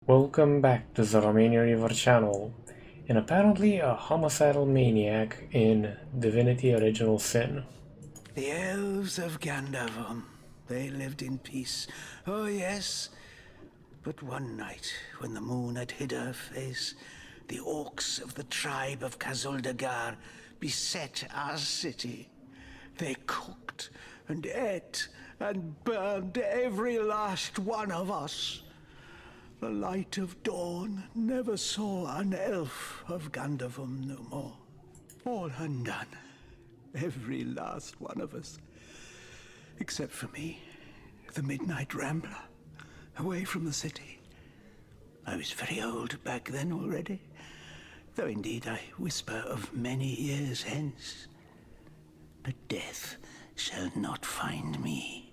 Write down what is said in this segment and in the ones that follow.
Welcome back to the Romanian channel, and apparently a homicidal maniac in Divinity Original Sin. The elves of Gandavum, they lived in peace. Oh yes, but one night, when the moon had hid her face, the orcs of the tribe of Kazuldagar beset our city. They cooked and ate and burned every last one of us. The light of dawn never saw an elf of Gandavum no more. All undone. Every last one of us. Except for me, the midnight rambler, away from the city. I was very old back then already, though indeed I whisper of many years hence. But death shall not find me.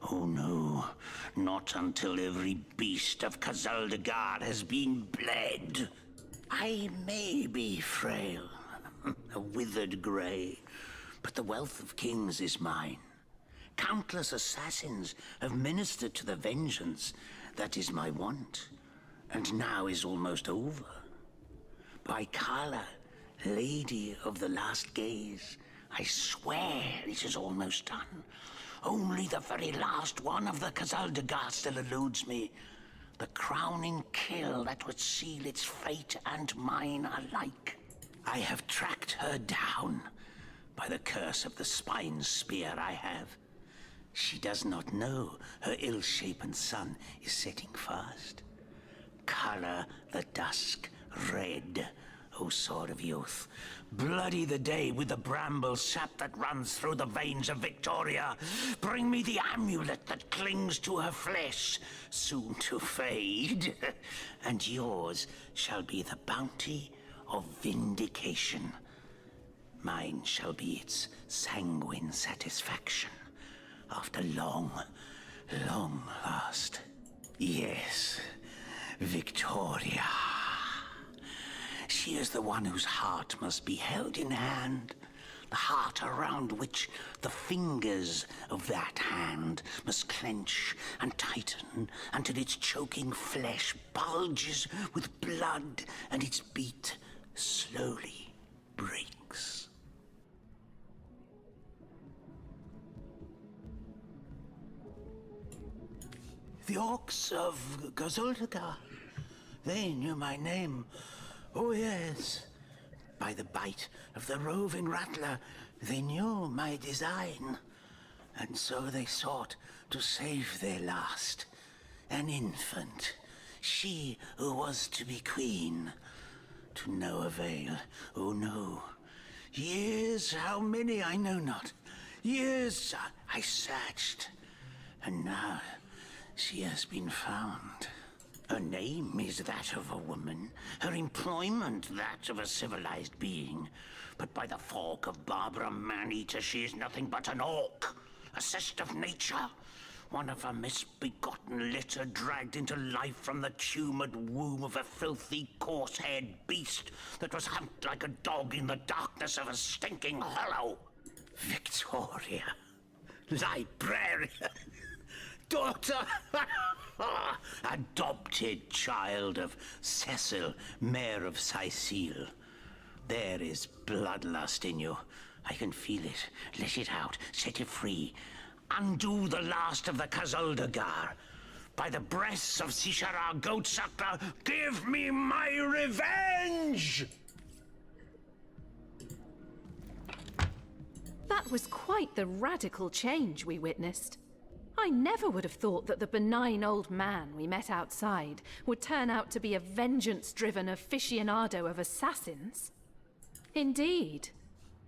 Oh no, not until every beast of Kazaldagar has been bled. I may be frail, a withered grey, but the wealth of kings is mine. Countless assassins have ministered to the vengeance that is my want, and now is almost over. By Kala, Lady of the Last Gaze, I swear it is almost done. Only the very last one of the Kazaldagar still eludes me. The crowning kill that would seal its fate and mine alike. I have tracked her down. By the curse of the spine spear I have. She does not know her ill-shapen sun is setting fast. Color the dusk red, O sword of youth. Bloody the day with the bramble sap that runs through the veins of Victoria. Bring me the amulet that clings to her flesh, soon to fade. And yours shall be the bounty of vindication. Mine shall be its sanguine satisfaction after long, long last. Yes, Victoria. She is the one whose heart must be held in hand. The heart around which the fingers of that hand must clench and tighten until its choking flesh bulges with blood and its beat slowly breaks. The orcs of Gazuldagar, they knew my name. Oh yes, by the bite of the roving rattler, they knew my design. And so they sought to save their last, an infant, she who was to be queen. To no avail, oh no. Years, how many I know not. Years I searched, and now she has been found. Her name is that of a woman, her employment that of a civilized being. But by the fork of Barbara Man-Eater, she is nothing but an orc, a cyst of nature, one of a misbegotten litter dragged into life from the tumoured womb of a filthy, coarse-haired beast that was humped like a dog in the darkness of a stinking hollow. Victoria, librarian, daughter, adopted child of Cecil, Mayor of Sicile. There is bloodlust in you. I can feel it. Let it out. Set it free. Undo the last of the Kazuldagar. By the breasts of Sishara Goatsucker, give me my revenge! That was quite the radical change we witnessed. I never would have thought that the benign old man we met outside would turn out to be a vengeance-driven aficionado of assassins. Indeed,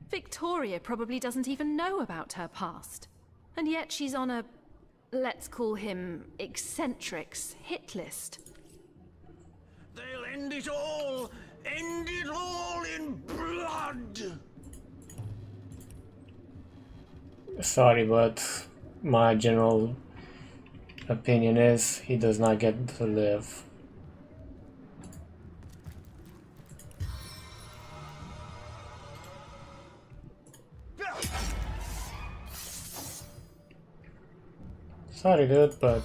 Victoria probably doesn't even know about her past. And yet she's on a, let's call him, eccentrics hit list. They'll end it all in blood! Sorry, but my general opinion is he does not get to live. Sorry, dude, but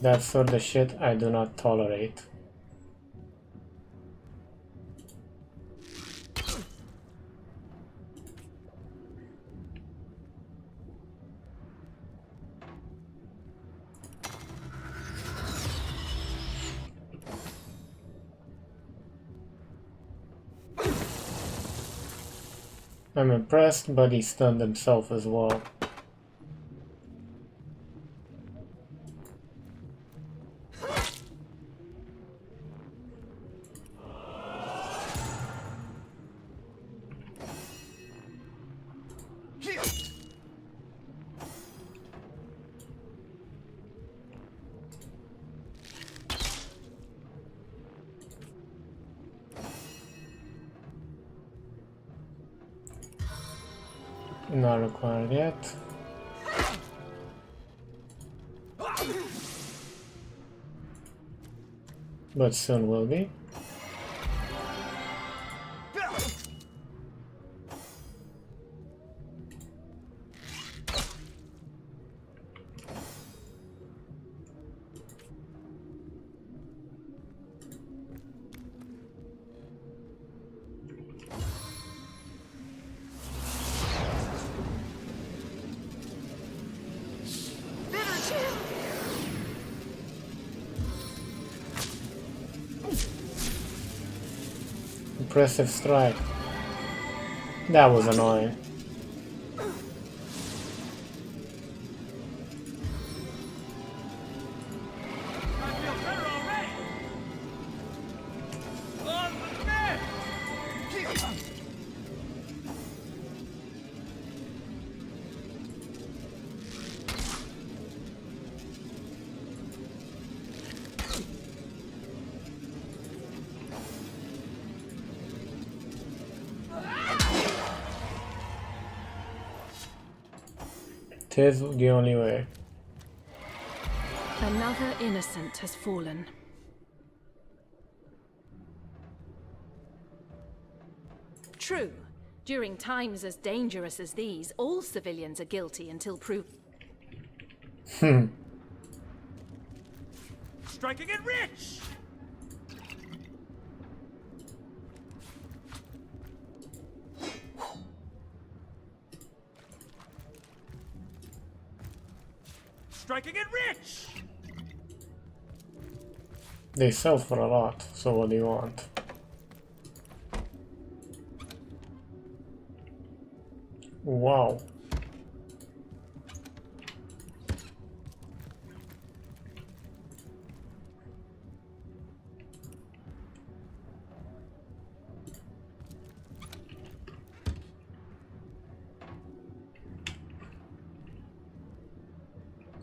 That sort of shit I do not tolerate. I'm impressed, but he stunned himself as well. Not required yet. But soon will be. Impressive strike. That was annoying. Tis the only way. Another innocent has fallen. True. During times as dangerous as these, all civilians are guilty until proved. Striking it rich! Striking it rich! They sell for a lot, so what do you want? Wow.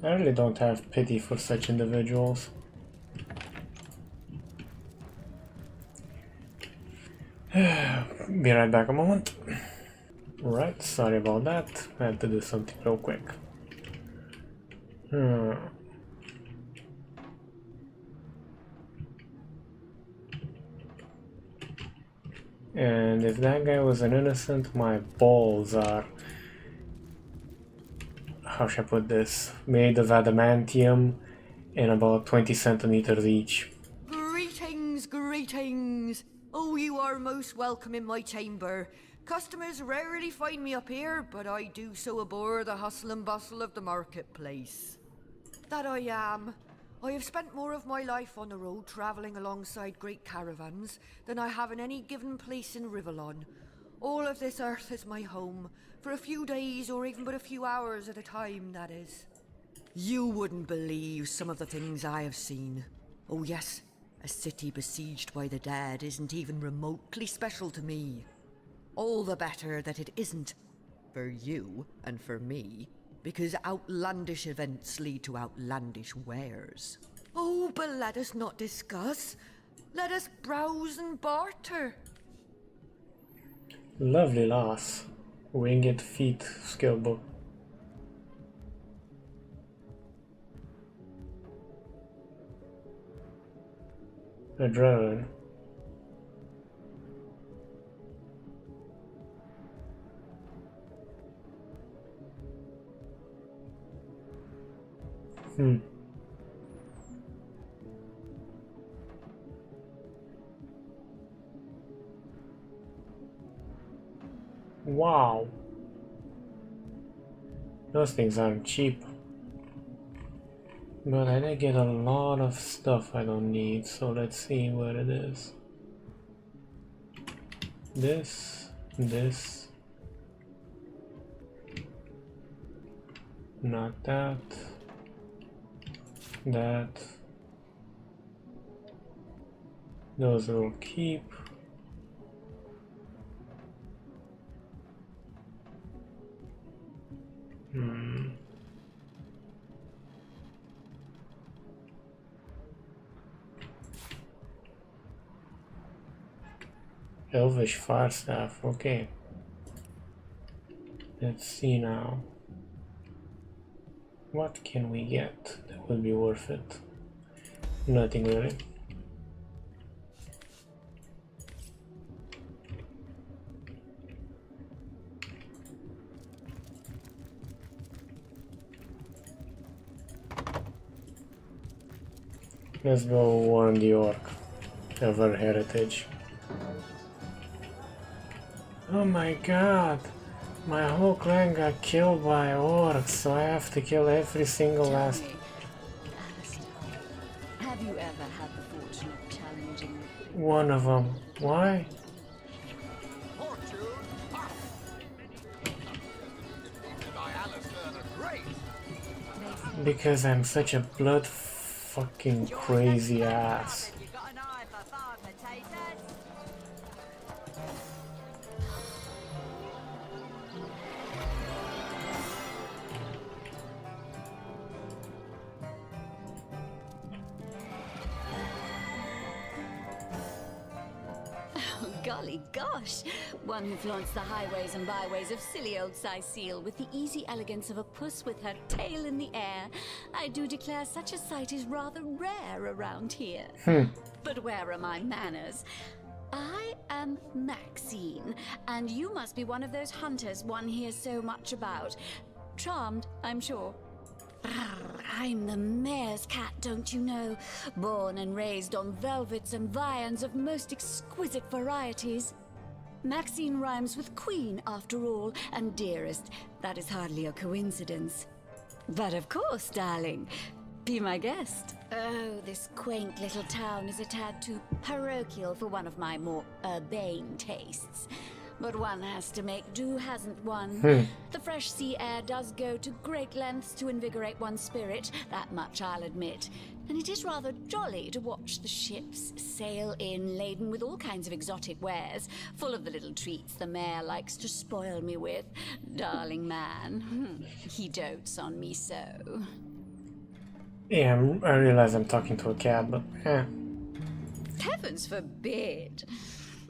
I really don't have pity for such individuals. Be right back a moment. Right, sorry about that. I had to do something real quick. And if that guy was an innocent, my balls are... how should I put this? Made of adamantium and about 20 centimeters each. Greetings, greetings. Oh, you are most welcome in my chamber. Customers rarely find me up here, but I do so abhor the hustle and bustle of the marketplace. That I am. I have spent more of my life on the road travelling alongside great caravans than I have in any given place in Rivellon. All of this earth is my home, for a few days or even but a few hours at a time, that is. You wouldn't believe some of the things I have seen. Oh yes, a city besieged by the dead isn't even remotely special to me. All the better that it isn't, for you and for me, because outlandish events lead to outlandish wares. Oh, but let us not discuss. Let us browse and barter. Lovely lass. Winged feet skill book. Adrenaline. Wow. Those things aren't cheap. But I did get a lot of stuff I don't need, so let's see what it is. This. Not that. That. Those will keep. Elvish fire staff, okay. Let's see now. What can we get that will be worth it? Nothing really. Let's go warn the orc of our heritage. Oh my god! My whole clan got killed by orcs, so I have to kill every single last... Alistair, have you ever had the fortune of challenging one of them. Why? Because I'm such a blood fucking crazy ass. You got an eye for farm potatoes? Golly gosh! One who flaunts the highways and byways of silly old Sicile with the easy elegance of a puss with her tail in the air. I do declare such a sight is rather rare around here. But where are my manners? I am Maxine, and you must be one of those hunters one hears so much about. Charmed, I'm sure. I'm the mayor's cat, don't you know? Born and raised on velvets and viands of most exquisite varieties. Maxine rhymes with queen, after all, and dearest. That is hardly a coincidence. But of course, darling, be my guest. Oh, this quaint little town is a tad too parochial for one of my more urbane tastes. But one has to make do, hasn't one? The fresh sea air does go to great lengths to invigorate one's spirit, that much I'll admit. And it is rather jolly to watch the ships sail in laden with all kinds of exotic wares, full of the little treats the mayor likes to spoil me with. Darling man, he dotes on me so. Yeah, I realize I'm talking to a cat, but Heavens forbid!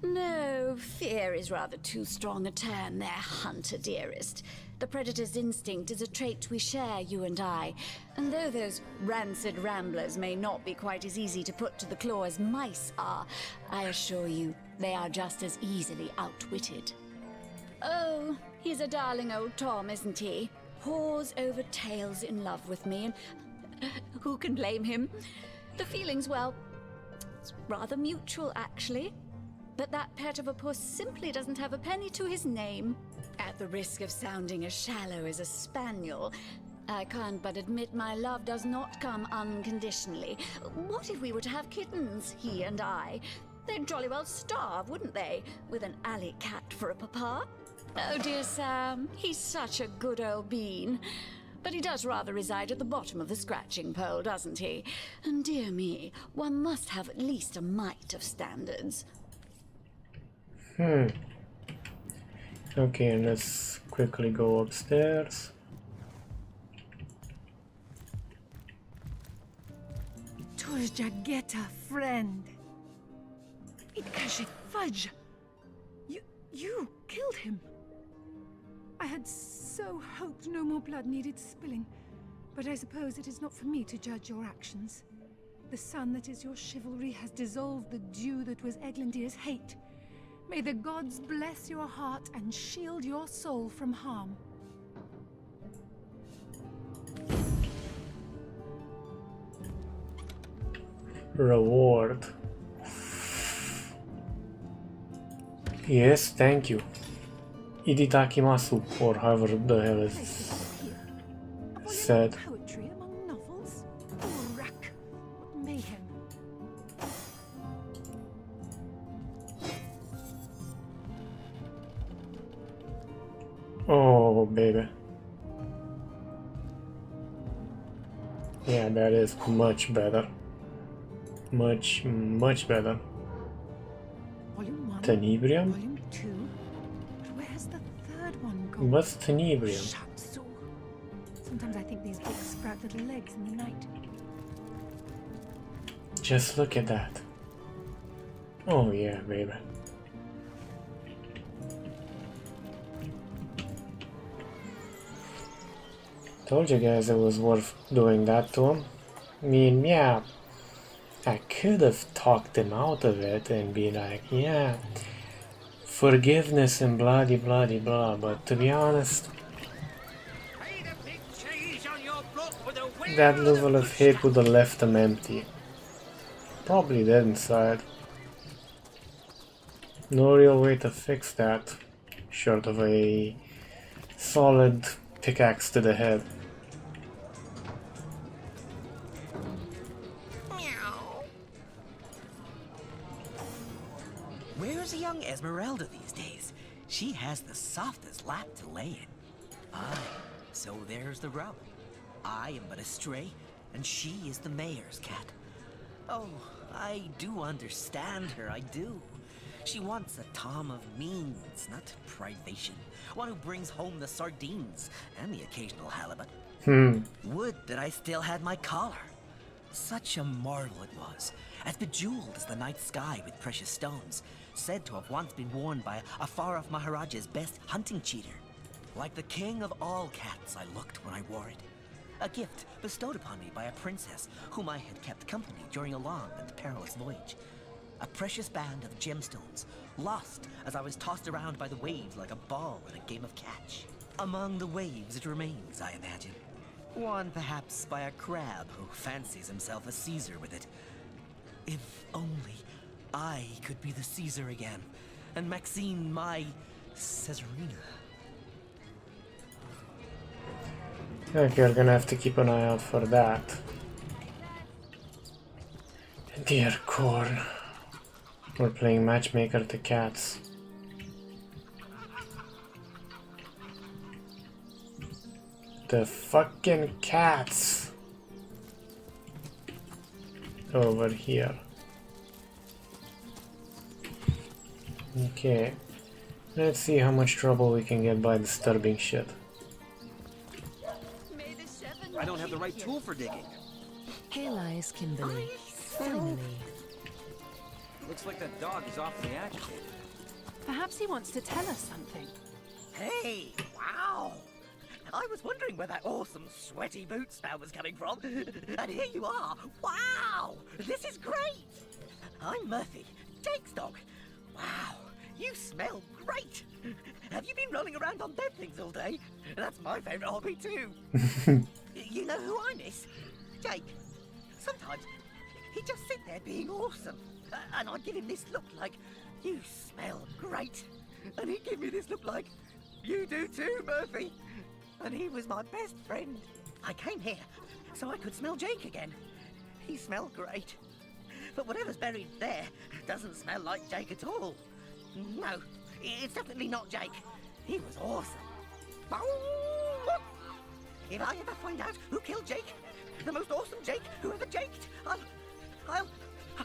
No, fear is rather too strong a term there, hunter dearest. The predator's instinct is a trait we share, you and I. And though those rancid ramblers may not be quite as easy to put to the claw as mice are, I assure you, they are just as easily outwitted. Oh, he's a darling old Tom, isn't he? Paws over tails in love with me, and who can blame him? The feeling's, well, it's rather mutual, actually. But that pet of a puss simply doesn't have a penny to his name. At the risk of sounding as shallow as a spaniel, I can't but admit my love does not come unconditionally. What if we were to have kittens, he and I? They'd jolly well starve, wouldn't they, with an alley cat for a papa? Oh dear Sam, he's such a good old bean. But he does rather reside at the bottom of the scratching pole, doesn't he? And dear me, one must have at least a mite of standards. Okay, and let's quickly go upstairs. Turjageta, friend. It fudge. You killed him. I had so hoped no more blood needed spilling, but I suppose it is not for me to judge your actions. The sun that is your chivalry has dissolved the dew that was Eglandir's hate. May the gods bless your heart and shield your soul from harm. Reward. Yes, thank you. Iditakimasu, or however the hell is said. Poetry among novels? Oh, rack! What mayhem! Oh, baby. Yeah, that is much better. Much better. Volume 1. Tenebrium? Volume 2. But where's the third one gone? What's Tenebrium? Shatsu. Sometimes I think these books sprout little legs in the night. Just look at that. Oh yeah, baby. Told you guys it was worth doing that to him. I mean, yeah, I could have talked him out of it and be like, yeah, forgiveness and blah de blah de blah, but to be honest, that level of hate would have left him empty. Probably dead inside. No real way to fix that, short of a solid pickaxe to the head. Where's young Esmeralda these days? She has the softest lap to lay in. Aye, so there's the rub. I am but a stray, and she is the mayor's cat. Oh, I do understand her, I do. She wants a Tom of means, not privation. One who brings home the sardines and the occasional halibut. Would that I still had my collar. Such a marvel it was, as bejeweled as the night sky with precious stones, said to have once been worn by a far-off Maharaja's best hunting cheater. Like the king of all cats I looked when I wore it. A gift bestowed upon me by a princess whom I had kept company during a long and perilous voyage. A precious band of gemstones, lost as I was tossed around by the waves like a ball in a game of catch. Among the waves it remains, I imagine. Won perhaps by a crab who fancies himself a Caesar with it. If only I could be the Caesar again, and Maxine my Caesarina. Okay, you're gonna have to keep an eye out for that. Dear corn. We're playing matchmaker to cats. The fucking cats! Over here. Okay. Let's see how much trouble we can get by disturbing shit. I don't have the right tool for digging. Here lies Kimberly. Finally. Looks like that dog is awfully agitated. Perhaps he wants to tell us something. Hey, wow! I was wondering where that awesome sweaty boot smell was coming from. And here you are. Wow! This is great! I'm Murphy, Jake's dog. Wow, you smell great! Have you been rolling around on dead things all day? That's my favorite hobby too. You know who I miss? Jake. Sometimes he'd just sit there being awesome. And I'd give him this look like, you smell great. And he'd give me this look like, you do too, Murphy. And he was my best friend. I came here so I could smell Jake again. He smelled great. But whatever's buried there doesn't smell like Jake at all. No, it's definitely not Jake. He was awesome. If I ever find out who killed Jake, the most awesome Jake who ever jaked,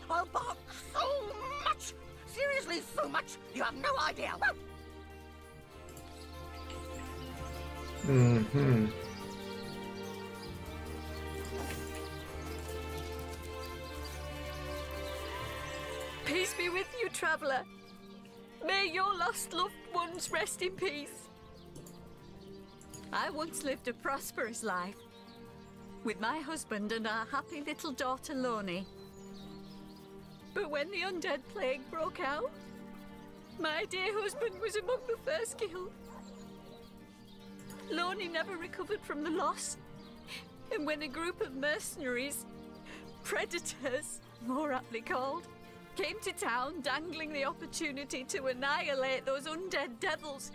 I'll bark so much. Seriously, so much. You have no idea. Peace be with you, traveller. May your lost loved ones rest in peace. I once lived a prosperous life with my husband and our happy little daughter Loni. But when the undead plague broke out, my dear husband was among the first killed. Loni never recovered from the loss, and when a group of mercenaries, predators more aptly called, came to town dangling the opportunity to annihilate those undead devils,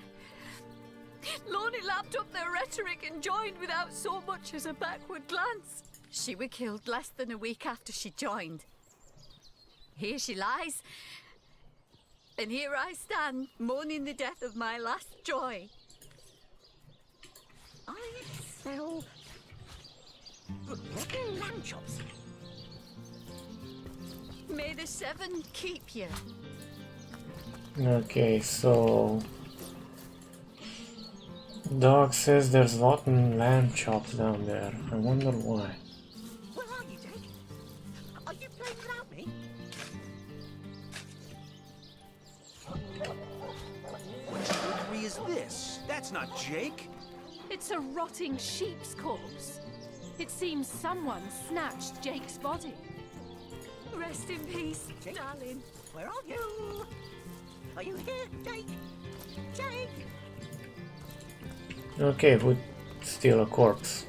Lorne lapped up their rhetoric and joined without so much as a backward glance. She were killed less than a week after she joined. Here she lies, and here I stand, mourning the death of my last joy. I sell rotten lamb chops. May the seven keep you. Okay, so Dog says there's rotten lamb chops down there. I wonder why. Where are you, Jake? Are you playing without me? What trickery is this? That's not Jake. It's a rotting sheep's corpse. It seems someone snatched Jake's body. Rest in peace, Jake? darling. Where are you? Are you here, Jake? Jake? Okay, who'd steal a corpse?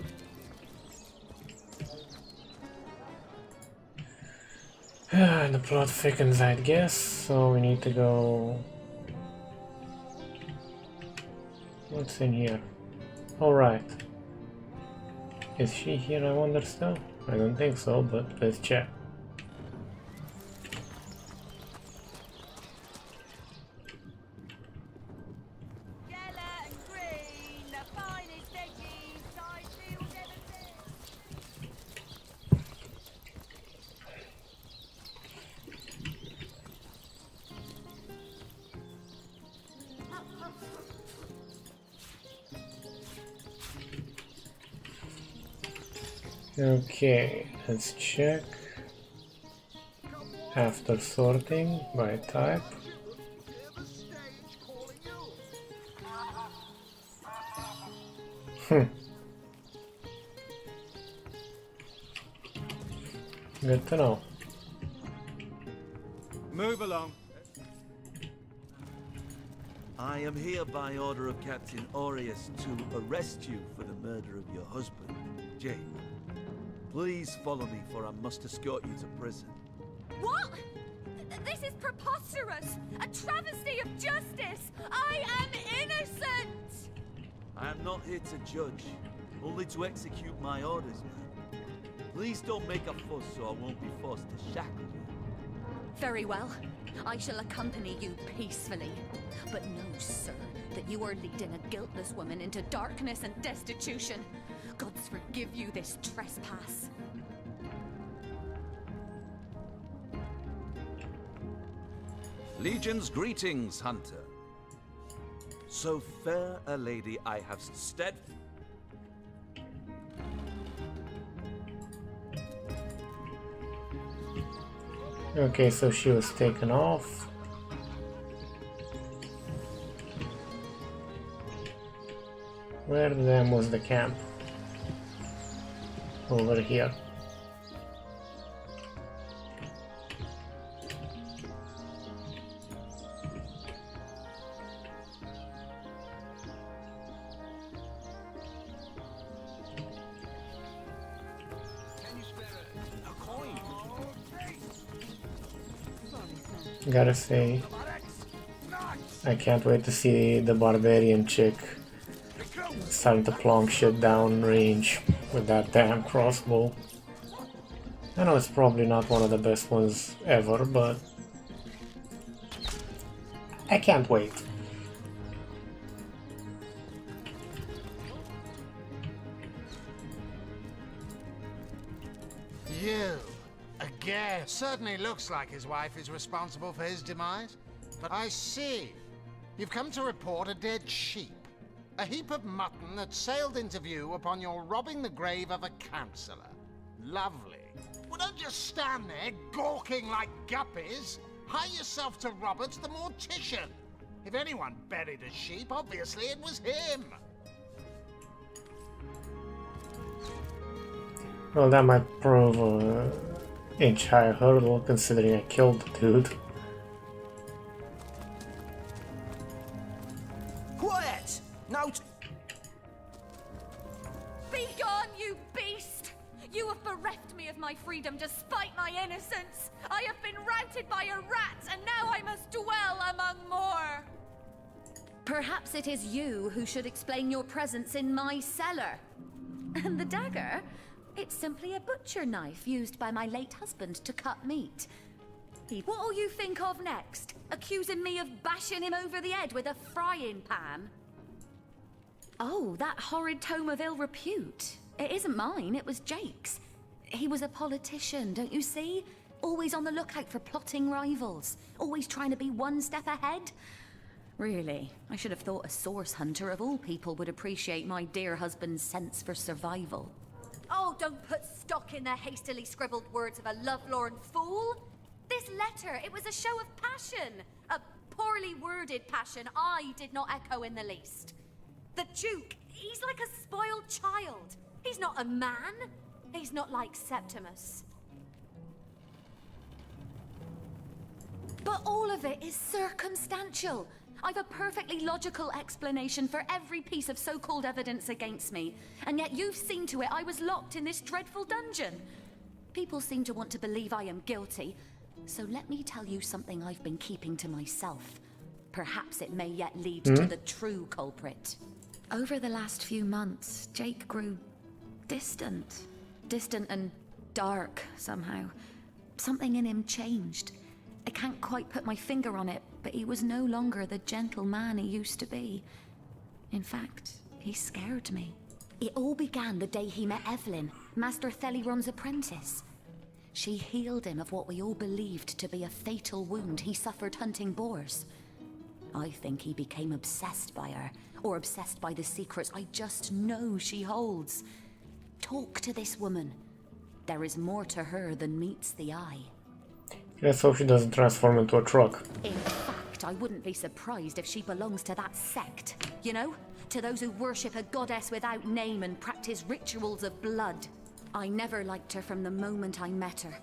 The plot thickens, I guess, so we need to go... What's in here? Alright. Is she here, I wonder still? I don't think so, but let's check. Okay, let's check. After sorting by type. Good to know. Move along. I am here by order of Captain Aureus to arrest you for the murder of your husband, Jake. Please follow me, for I must escort you to prison. What? This is preposterous! A travesty of justice! I am innocent! I am not here to judge, only to execute my orders, man. Please don't make a fuss, so I won't be forced to shackle you. Very well. I shall accompany you peacefully. But know, sir, that you are leading a guiltless woman into darkness and destitution. Gods forgive you this trespass. Legion's greetings, Hunter. So fair a lady I have stead... Okay, so she was taken off. Where then was the camp? Over here. Gotta say, I can't wait to see the barbarian chick starting to plonk shit down range with that damn crossbow. I know it's probably not one of the best ones ever, but I can't wait. You? Again? Certainly looks like his wife is responsible for his demise. But I see. You've come to report a dead sheep. A heap of mutton that sailed into view upon your robbing the grave of a councillor. Lovely. Well, don't just stand there gawking like guppies. Hie yourself to Roberts the mortician. If anyone buried a sheep, obviously it was him. Well, that might prove an inch higher hurdle considering I killed the dude. Quiet! Now Be gone, you beast! You have bereft me of my freedom despite my innocence! I have been routed by a rat, and now I must dwell among more! Perhaps it is you who should explain your presence in my cellar. And the dagger? It's simply a butcher knife used by my late husband to cut meat. What'll you think of next? Accusing me of bashing him over the head with a frying pan? Oh, that horrid tome of ill repute. It isn't mine, it was Jake's. He was a politician, don't you see? Always on the lookout for plotting rivals. Always trying to be one step ahead. Really, I should have thought a source hunter of all people would appreciate my dear husband's sense for survival. Oh, don't put stock in the hastily scribbled words of a lovelorn fool. This letter, it was a show of passion. A poorly worded passion I did not echo in the least. The Duke, he's like a spoiled child. He's not a man. He's not like Septimus. But all of it is circumstantial. I've a perfectly logical explanation for every piece of so-called evidence against me. And yet you've seen to it I was locked in this dreadful dungeon. People seem to want to believe I am guilty. So let me tell you something I've been keeping to myself. Perhaps it may yet lead to the true culprit. Over the last few months, Jake grew distant. Distant and dark, somehow. Something in him changed. I can't quite put my finger on it, but he was no longer the gentle man he used to be. In fact, he scared me. It all began the day he met Evelyn, Master Theliron's apprentice. She healed him of what we all believed to be a fatal wound he suffered hunting boars. I think he became obsessed by her, or obsessed by the secrets I just know she holds. Talk to this woman. There is more to her than meets the eye. Let's hope she doesn't transform into a truck. In fact, I wouldn't be surprised if she belongs to that sect. You know? To those who worship a goddess without name and practice rituals of blood. I never liked her from the moment I met her.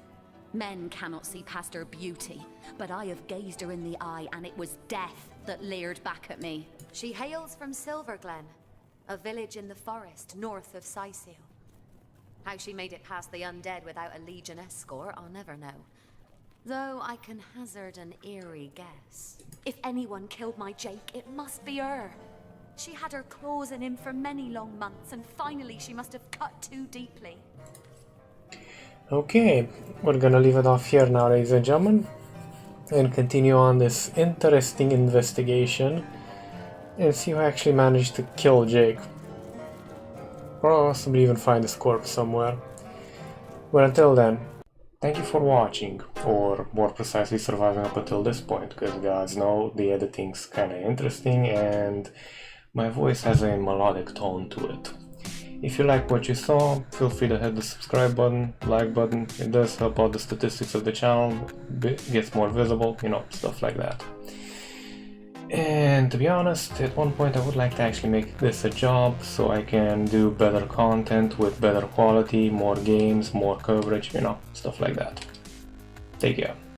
Men cannot see past her beauty, but I have gazed her in the eye and it was death that leered back at me. She hails from Silverglen, a village in the forest north of Sicil. How she made it past the undead without a Legion escort, I'll never know. Though I can hazard an eerie guess. If anyone killed my Jake, it must be her. She had her claws in him for many long months, and finally she must have cut too deeply. Okay, we're gonna leave it off here now, ladies and gentlemen, and continue on this interesting investigation and see who actually managed to kill Jake. Possibly even find his corpse somewhere. But until then, thank you for watching, or more precisely surviving up until this point, because you guys know the editing's kinda interesting and my voice has a melodic tone to it. If you like what you saw, feel free to hit the subscribe button, like button. It does help out the statistics of the channel, gets more visible, you know, stuff like that. And to be honest, at one point I would like to actually make this a job so I can do better content with better quality, more games, more coverage, you know, stuff like that. Take care.